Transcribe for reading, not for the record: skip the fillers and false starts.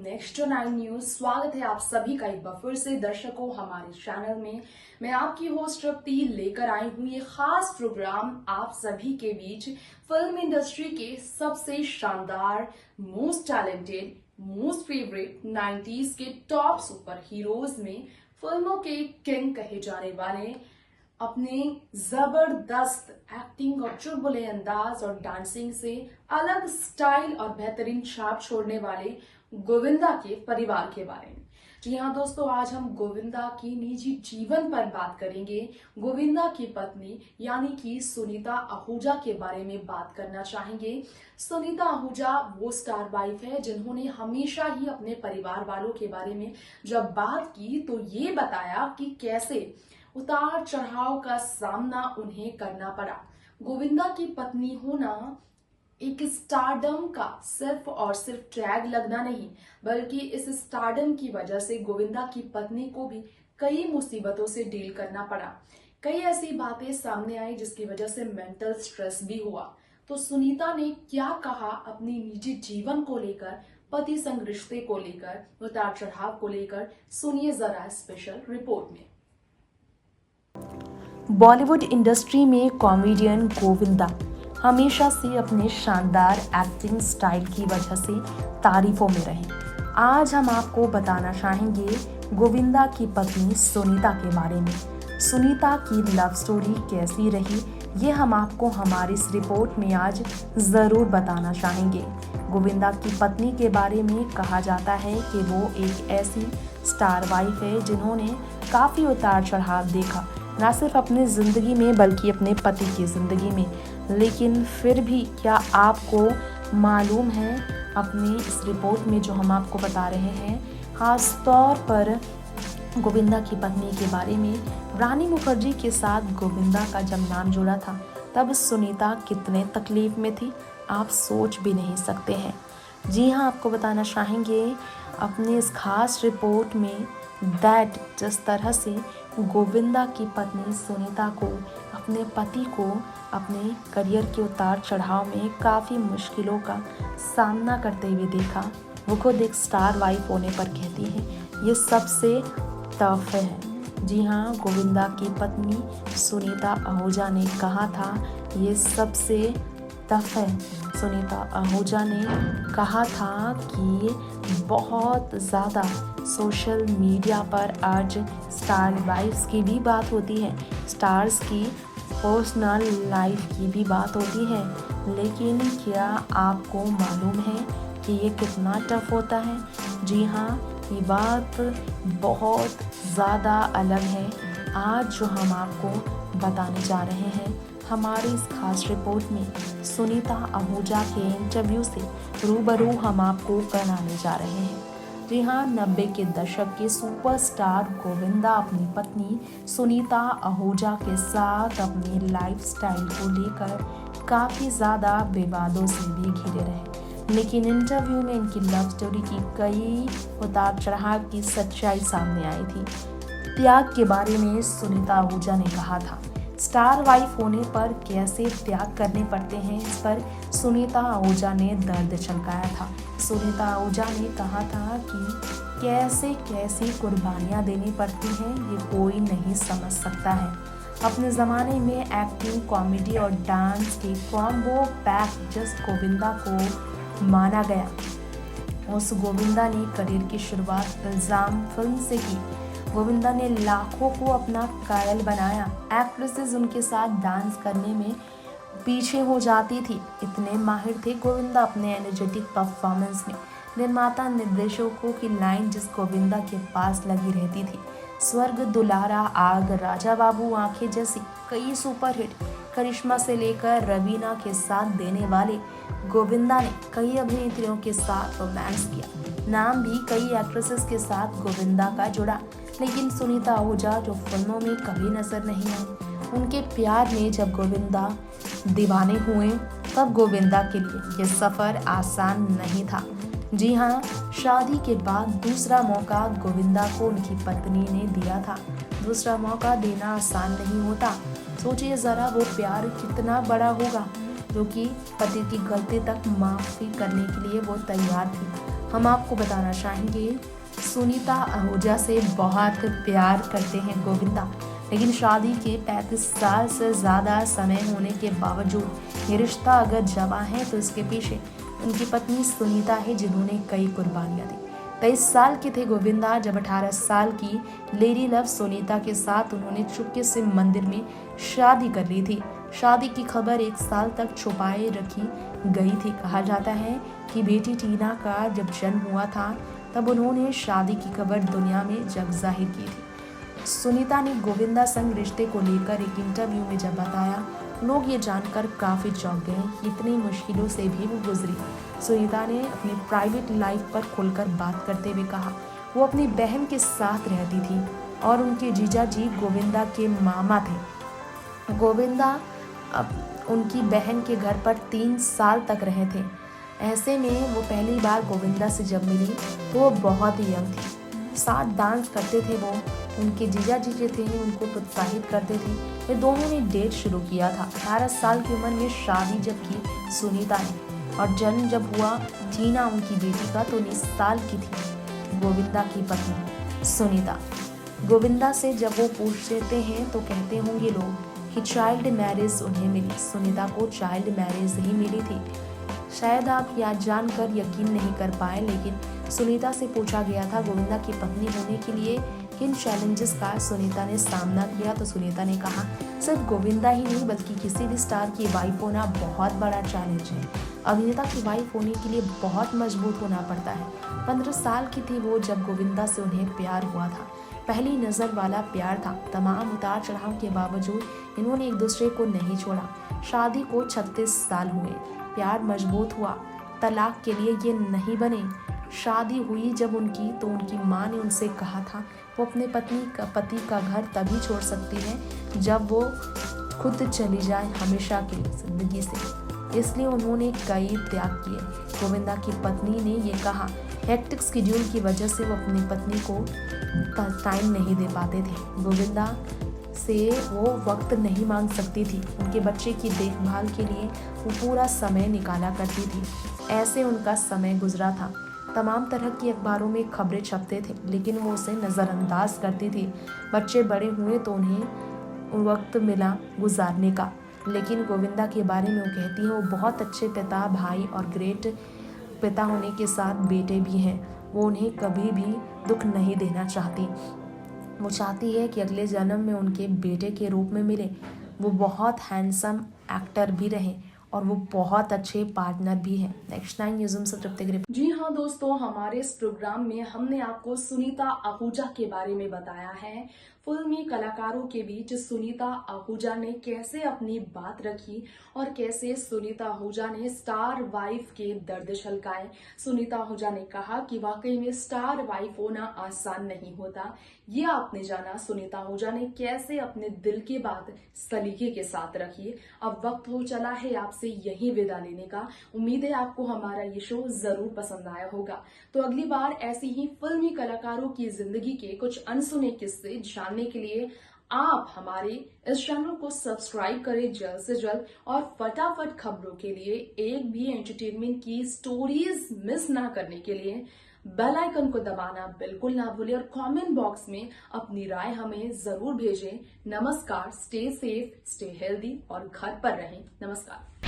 Next 9 news. स्वागत है आप सभी का एक बार फिर से दर्शकों हमारे चैनल में। मैं आपकी होस्ट तृप्ति लेकर आई हूँ ये खास प्रोग्राम आप सभी के बीच फिल्म इंडस्ट्री के सबसे शानदार, most talented, most favourite 90s के टॉप सुपर हीरोज में फिल्मों के किंग कहे जाने वाले, अपने जबरदस्त एक्टिंग और चुलबुले अंदाज और डांसिंग से अलग स्टाइल और बेहतरीन छाप छोड़ने वाले गोविंदा के परिवार के बारे में। जी हाँ दोस्तों, आज हम गोविंदा की निजी जीवन पर बात करेंगे। गोविंदा की पत्नी यानी कि सुनीता आहूजा के बारे में बात करना चाहेंगे। सुनीता आहूजा वो स्टार वाइफ है जिन्होंने हमेशा ही अपने परिवार वालों के बारे में जब बात की तो ये बताया कि कैसे उतार चढ़ाव का सामना उन्हें करना पड़ा। गोविंदा की पत्नी होना एक स्टारडम का सिर्फ और सिर्फ टैग लगना नहीं, बल्कि इस स्टारडम की वजह से गोविंदा की पत्नी को भी कई मुसीबतों से डील करना पड़ा। कई ऐसी बातें सामने आई जिसकी वजह से मेंटल स्ट्रेस भी हुआ। तो सुनीता ने क्या कहा अपनी निजी जीवन को लेकर, पति संग रिश्ते को लेकर, उतार चढ़ाव को लेकर, सुनिए जरा स्पेशल रिपोर्ट में। बॉलीवुड इंडस्ट्री में कॉमेडियन गोविंदा हमेशा से अपने शानदार एक्टिंग स्टाइल की वजह से तारीफों में रहे। आज हम आपको बताना चाहेंगे गोविंदा की पत्नी सुनीता के बारे में। सुनीता की लव स्टोरी कैसी रही, ये हम आपको हमारी इस रिपोर्ट में आज ज़रूर बताना चाहेंगे। गोविंदा की पत्नी के बारे में कहा जाता है कि वो एक ऐसी स्टार वाइफ है जिन्होंने काफ़ी उतार चढ़ाव देखा, ना सिर्फ अपनी ज़िंदगी में बल्कि अपने पति की ज़िंदगी में। लेकिन फिर भी क्या आपको मालूम है, अपनी इस रिपोर्ट में जो हम आपको बता रहे हैं, ख़ास तौर पर गोविंदा की पत्नी के बारे में। रानी मुखर्जी के साथ गोविंदा का जब नाम जुड़ा था तब सुनीता कितने तकलीफ़ में थी, आप सोच भी नहीं सकते हैं। जी हाँ, आपको बताना चाहेंगे अपनी इस खास रिपोर्ट में दैट जिस तरह से गोविंदा की पत्नी सुनीता को, अपने पति को अपने करियर के उतार चढ़ाव में काफ़ी मुश्किलों का सामना करते हुए देखा। वो खुद एक स्टार वाइफ होने पर कहती है ये सबसे टफ है। जी हाँ, गोविंदा की पत्नी सुनीता आहूजा ने कहा था ये सबसे टफ है। सुनीता आहूजा ने कहा था कि बहुत ज़्यादा सोशल मीडिया पर आज स्टार वाइफ्स की भी बात होती है, स्टार्स की पर्सनल लाइफ की भी बात होती है, लेकिन क्या आपको मालूम है कि ये कितना टफ होता है? जी हाँ, ये बात बहुत ज़्यादा अलग है। आज जो हम आपको बताने जा रहे हैं हमारी इस खास रिपोर्ट में, सुनीता आहूजा के इंटरव्यू से रूबरू हम आपको कराने जा रहे हैं। जी हाँ, 90 के दशक के सुपरस्टार गोविंदा अपनी पत्नी सुनीता आहूजा के साथ अपनी लाइफस्टाइल को लेकर काफ़ी ज़्यादा विवादों से भी घिरे रहे, लेकिन इंटरव्यू में इनकी लव स्टोरी की कई उतार चढ़ाव की सच्चाई सामने आई थी। त्याग के बारे में सुनीता आहूजा ने कहा था, स्टार वाइफ होने पर कैसे त्याग करने पड़ते हैं, इस पर सुनीता आहूजा ने दर्द छलकाया था। सुनीता आहूजा ने कहा था कि कैसे कैसी कुर्बानियाँ देनी पड़ती हैं ये कोई नहीं समझ सकता है। अपने ज़माने में एक्टिंग, कॉमेडी और डांस के कॉम्बो पैक जिस गोविंदा को माना गया, उस गोविंदा ने करियर की शुरुआत इल्ज़ाम फिल्म से की। गोविंदा ने लाखों को अपना कायल बनाया। एक्ट्रेसेस उनके साथ डांस करने में पीछे हो जाती थी, इतने माहिर थे गोविंदा अपने एनर्जेटिक परफॉर्मेंस में। निर्माता निर्देशकों की लाइन जिस गोविंदा के पास लगी रहती थी, स्वर्ग दुलारा, आग, राजा बाबू, आंखें जैसी कई सुपरहिट, करिश्मा से लेकर रवीना के साथ देने वाले गोविंदा ने कई अभिनेत्रियों के साथ रोमांस किया। नाम भी कई एक्ट्रेसेस के साथ गोविंदा का जुड़ा, लेकिन सुनीता आहूजा जो फिल्मों में कभी नजर नहीं आई। उनके प्यार में जब गोविंदा दीवाने हुए तब गोविंदा के लिए ये सफ़र आसान नहीं था। जी हाँ, शादी के बाद दूसरा मौका गोविंदा को उनकी पत्नी ने दिया था। दूसरा मौका देना आसान नहीं होता। सोचिए ज़रा, वो प्यार कितना बड़ा होगा, जो कि पति की गलती तक माफ़ी करने के लिए वो तैयार थी। हम आपको बताना चाहेंगे सुनीता आहूजा से बहुत प्यार करते हैं गोविंदा, लेकिन शादी के 35 साल से ज़्यादा समय होने के बावजूद ये रिश्ता अगर जमा है तो इसके पीछे उनकी पत्नी सुनीता है, जिन्होंने कई कुर्बानियां दी। 23 साल के थे गोविंदा जब 18 साल की लेडी लव सुनीता के साथ उन्होंने चुपके से मंदिर में शादी कर ली थी। शादी की खबर 1 साल तक छुपाए रखी गई थी। कहा जाता है कि बेटी टीना का जब जन्म हुआ था तब उन्होंने शादी की खबर दुनिया में जब जाहिर की थी। सुनीता ने गोविंदा संग रिश्ते को लेकर एक इंटरव्यू में जब बताया, लोग ये जानकर काफ़ी चौंक गए कि इतनी मुश्किलों से भी वो गुजरी। सुनीता ने अपनी प्राइवेट लाइफ पर खुलकर बात करते हुए कहा वो अपनी बहन के साथ रहती थी और उनके जीजा जी गोविंदा के मामा थे। गोविंदा अब उनकी बहन के घर पर 3 साल तक रहे थे। ऐसे में वो पहली बार गोविंदा से जब मिली तो वो बहुत ही यंग थी। साथ डांस करते थे वो। उनके जीजा जी जो थे उनको प्रोत्साहित करते थे। वे दोनों ने डेट शुरू किया था। 18 साल की उम्र में शादी जब की सुनीता ने और जन्म जब हुआ टीना उनकी बेटी का तो 19 साल की थी गोविंदा की पत्नी सुनीता। गोविंदा से जब वो पूछते हैं तो कहते होंगे लोग कि चाइल्ड मैरिज उन्हें मिली। सुनीता को चाइल्ड मैरिज ही मिली थी। शायद आप यह जानकर यकीन नहीं कर पाए, लेकिन सुनीता से पूछा गया था गोविंदा की पत्नी होने के लिए किन चैलेंजेस का सुनीता ने सामना किया, तो सुनीता ने कहा सिर्फ गोविंदा ही नहीं बल्कि किसी भी स्टार की वाइफ होना बहुत बड़ा चैलेंज है। अभिनेता की वाइफ होने के लिए बहुत मजबूत होना पड़ता है। 15 साल की थी वो जब गोविंदा से उन्हें प्यार हुआ था। पहली नज़र वाला प्यार था। तमाम उतार चढ़ाव के बावजूद इन्होंने एक दूसरे को नहीं छोड़ा। शादी को 36 साल हुए। प्यार मजबूत हुआ। तलाक के लिए ये नहीं बने। शादी हुई जब उनकी तो उनकी माँ ने उनसे कहा था वो अपने पति का घर तभी छोड़ सकती है जब वो खुद चली जाए हमेशा की जिंदगी से। इसलिए उन्होंने कई त्याग किए। गोविंदा की पत्नी ने ये कहा हेक्टिक शेड्यूल की वजह से वो अपनी पत्नी को टाइम नहीं दे पाते थे। गोविंदा से वो वक्त नहीं मांग सकती थी। उनके बच्चे की देखभाल के लिए वो पूरा समय निकाला करती थी। ऐसे उनका समय गुजरा था। तमाम तरह की अखबारों में खबरें छपते थे, लेकिन वो उसे नज़रअंदाज करती थी। बच्चे बड़े हुए तो उन्हें वक्त मिला गुजारने का। लेकिन गोविंदा के बारे में वो कहती है वो बहुत अच्छे पिता, भाई और ग्रेट पिता होने के साथ बेटे भी हैं। वो उन्हें कभी भी दुख नहीं देना चाहती। वो चाहती है कि अगले जन्म में उनके बेटे के रूप में मिले। वो बहुत हैंडसम एक्टर भी रहे और वो बहुत अच्छे पार्टनर भी हैं। नेक्स्ट 9 न्यूज़ से तृप्ति गिरी। जी हाँ दोस्तों, हमारे इस प्रोग्राम में हमने आपको सुनीता आहूजा के बारे में बताया है। फिल्मी कलाकारों के बीच सुनीता आहूजा ने कैसे अपनी बात रखी और कैसे सुनीता आहूजा ने स्टार वाइफ के दर्द छलकाए। सुनीता आहूजा ने कहा कि वाकई में स्टार वाइफ होना आसान नहीं होता। ये आपने जाना सुनीता आहूजा ने कैसे अपने दिल की बात सलीके के साथ रखी। अब वक्त हो चला है आपसे यही विदा लेने का। उम्मीद है आपको हमारा ये शो जरूर पसंद आया होगा। तो अगली बार ऐसी ही फिल्मी कलाकारों की जिंदगी के कुछ अनसुने किस्से जानने के लिए आप हमारे इस चैनल को सब्सक्राइब करें जल्द से जल्द और फटाफट खबरों के लिए एक भी एंटरटेनमेंट की स्टोरीज मिस ना करने के लिए बेल आइकन को दबाना बिल्कुल ना भूलें और कमेंट बॉक्स में अपनी राय हमें जरूर भेजें। नमस्कार, स्टे सेफ, स्टे हेल्दी और घर पर रहें। नमस्कार।